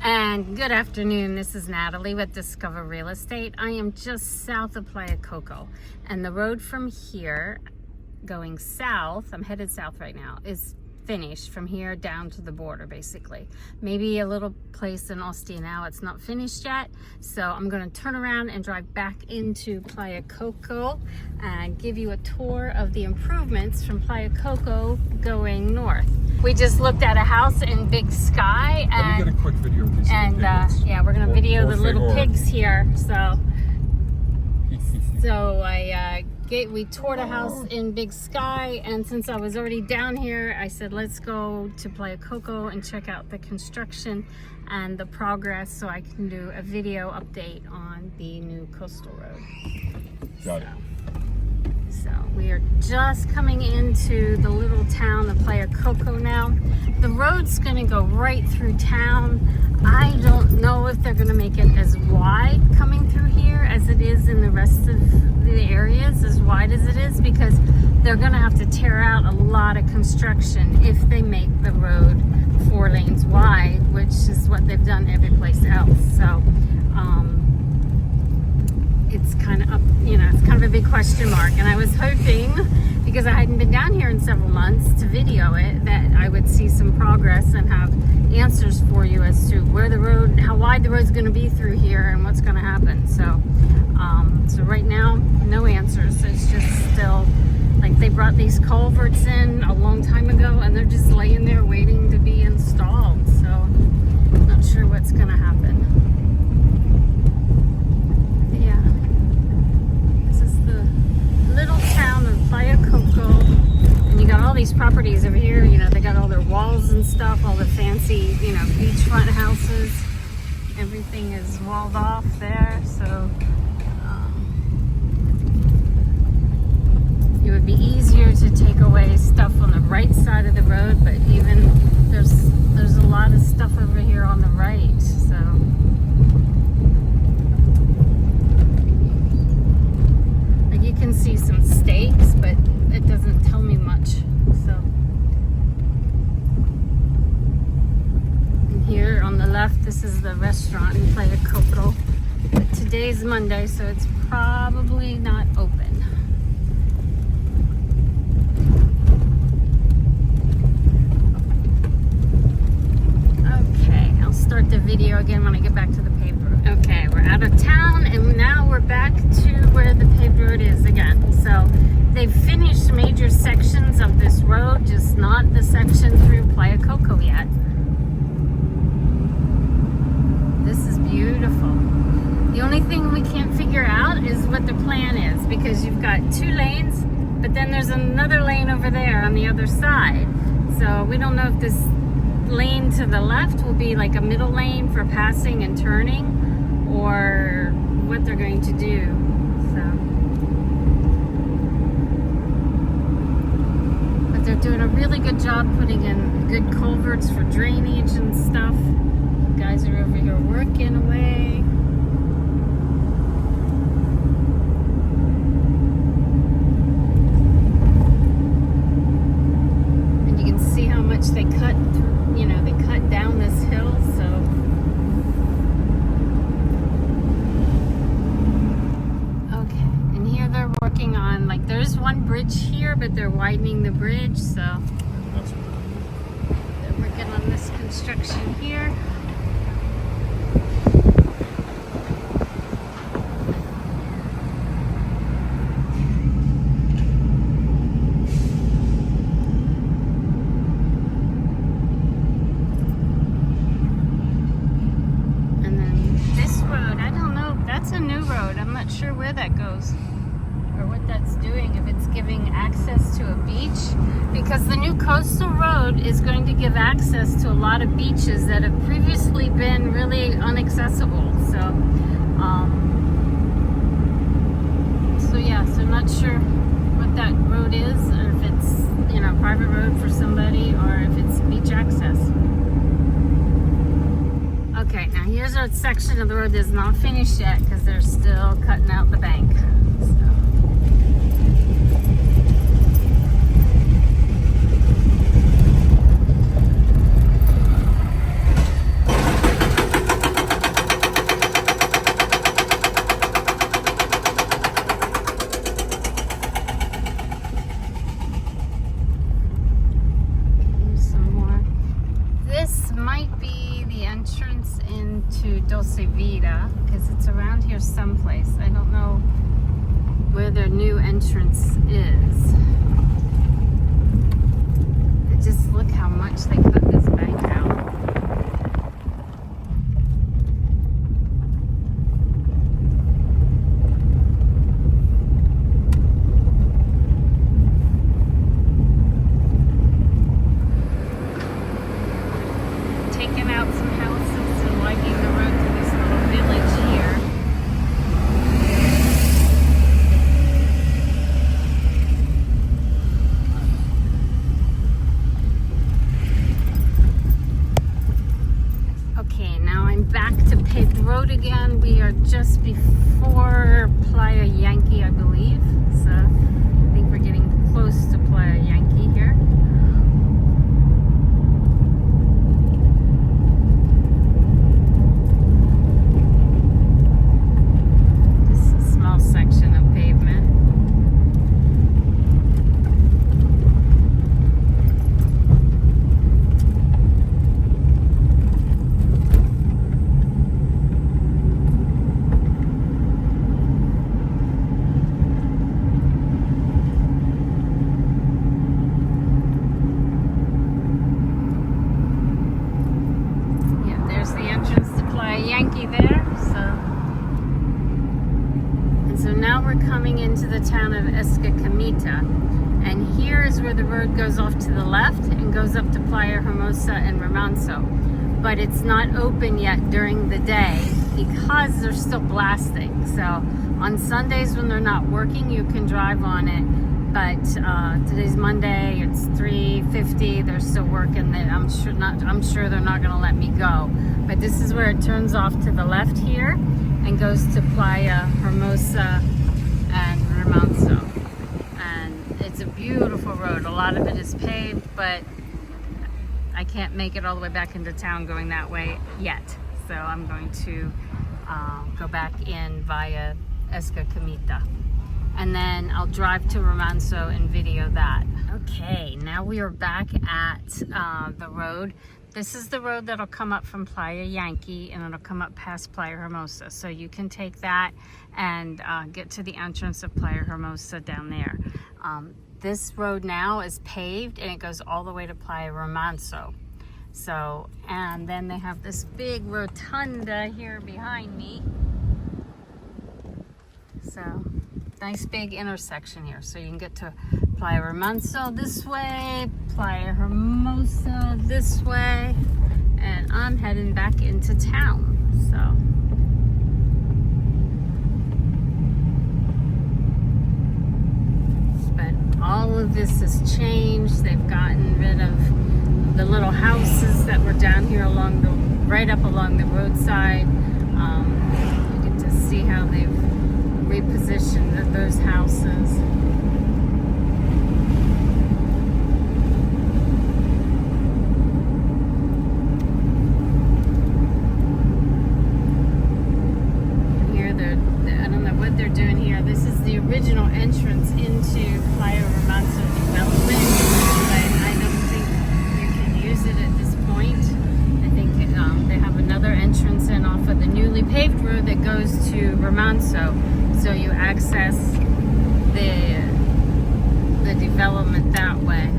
And good afternoon, this is Natalie with Discover Real Estate. I am just south of Playa Coco, and the road from here going south, I'm headed south right now, is finished from here down to the border basically. Maybe a little place in Ostia now, it's not finished yet. So I'm gonna turn around and drive back into Playa Coco and give you a tour of the improvements from Playa Coco going north. We just looked at a house in Big Sky, and let me get a quick video of these yeah, we're gonna video the little pigs here. We toured a house in Big Sky, and since I was already down here, I said let's go to Playa Coco and check out the construction and the progress so I can do a video update on the new coastal road. Got it. So we are just coming into the little town of Playa Coco now. The road's gonna go right through town. I don't know if they're gonna make it as wide coming through here as it is in the rest of the areas, as wide as it is, because they're gonna have to tear out a lot of construction if they make the road 4 lanes wide, which is what they've done every place else. So it's kind of up, it's kind of a big question mark. And I was hoping, because I hadn't been down here in several months to video it, that I would see some progress and have answers for you as to where the road, how wide the road's going to be through here and what's going to happen. So, so right now, no answers. It's just still like they brought these culverts in a long time ago, and they're just laying there waiting to be installed. So, I'm not sure what's going to happen. Little town of Playa Coco, and you got all these properties over here. They got all their walls and stuff, all the fancy, beachfront houses. Everything is walled off there, so it would be easier to take away stuff on the right side of the road, but even there's a lot of stuff over here on the right, so. You can see some stakes, but it doesn't tell me much. So, and here on the left, this is the restaurant in Playa Coco. But today's Monday, so it's probably not open. Okay, I'll start the video again when I get back to the paved road. Okay, we're out of town, and now we're back to where the paved road is again. So they've finished major sections of this road, just not the section through Playa Coco yet. This is beautiful. The only thing we can't figure out is what the plan is, because you've got 2 lanes, but then there's another lane over there on the other side. So we don't know if this lane to the left will be like a middle lane for passing and turning, or what they're going to do. But they're doing a really good job putting in good culverts for drainage and stuff. The guys are over here working away. And you can see how much they cut through. They cut down this hill, so. Okay, and here they're working on, there's one bridge here, but they're widening the bridge, so. They're working on this construction here. Sure where that goes or what that's doing, if it's giving access to a beach, because the new coastal road is going to give access to a lot of beaches that have previously been really inaccessible. So so I'm not sure what that road is, or if it's private road for somebody, or if it's beach access. Okay, now here's a section of the road that's not finished yet because they're still cutting out the bank. So. to Dulce Vida because it's around here someplace. I don't know where their new entrance is. But just look how much they put this bank out. Taking out some houses and widening the road to this little village here. Okay, now I'm back to paved road again. We are just before Playa Yankee, I believe. So I think we're getting close to Playa Yankee here. Section of pavement. Yeah, there's the entrance to Playa Yankee there. So now we're coming into the town of Esa Kamita, and here is where the road goes off to the left and goes up to Playa Hermosa and Rammanso. But it's not open yet during the day because they're still blasting. So on Sundays when they're not working, you can drive on it. But today's Monday, it's 3:50. They're still working. I'm sure they're not going to let me go. But this is where it turns off to the left here and goes to Playa Hermosa and Rammanso. And it's a beautiful road. A lot of it is paved, but I can't make it all the way back into town going that way yet. So I'm going to go back in via Esa Kamita. And then I'll drive to Rammanso and video that. Okay, now we are back at the road. This is the road that'll come up from Playa Yankee, and it'll come up past Playa Hermosa. So you can take that and get to the entrance of Playa Hermosa down there. This road now is paved, and it goes all the way to Playa Rammanso. So, and then they have this big rotunda here behind me. So, nice big intersection here. So you can get to Playa Rammanso this way, Playa Hermosa this way, and I'm heading back into town. So but all of this has changed. They've gotten rid of the little houses that were down here along the right up along the roadside. You get to see how they've repositioned those houses. Original entrance into Playa Rammanso development, but I don't think you can use it at this point. I think they have another entrance in off of the newly paved road that goes to Rammanso, so you access the development that way.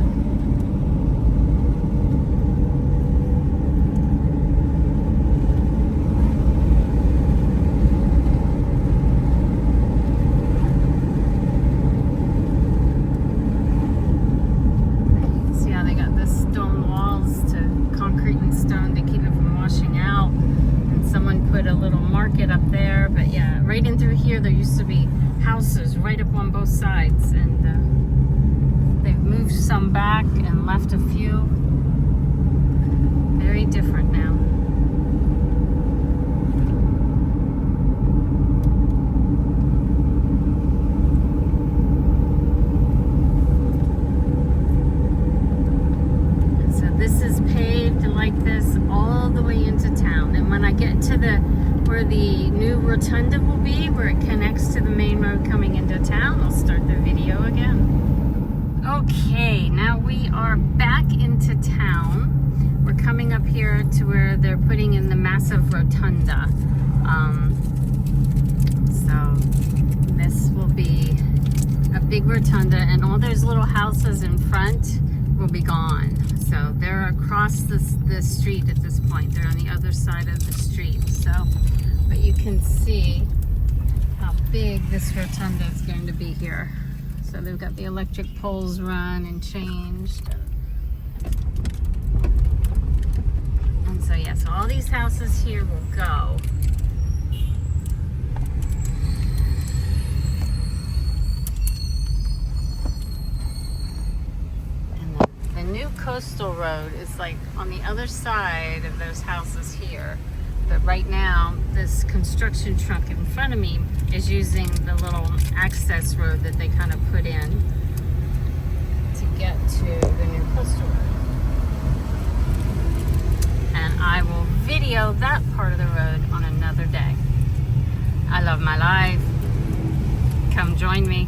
Put a little market up there, but yeah, right in through here there used to be houses right up on both sides, and they've moved some back and left a few. Very different now. This is paved like this all the way into town, and when I get to where the new rotunda will be, where it connects to the main road coming into town, I'll start the video again. Okay, now we are back into town. we're coming up here to where they're putting in the massive rotunda. So this will be a big rotunda, and all those little houses in front will be gone. So they're across the street at this point. They're on the other side of the street. So, but you can see how big this rotunda is going to be here. So they've got the electric poles run and changed. And so yeah, so all these houses here will go. And the new coastal road is like on the other side of those houses here. But right now, this construction truck in front of me is using the little access road that they kind of put in to get to the new coastal road. And I will video that part of the road on another day. I love my life. Come join me.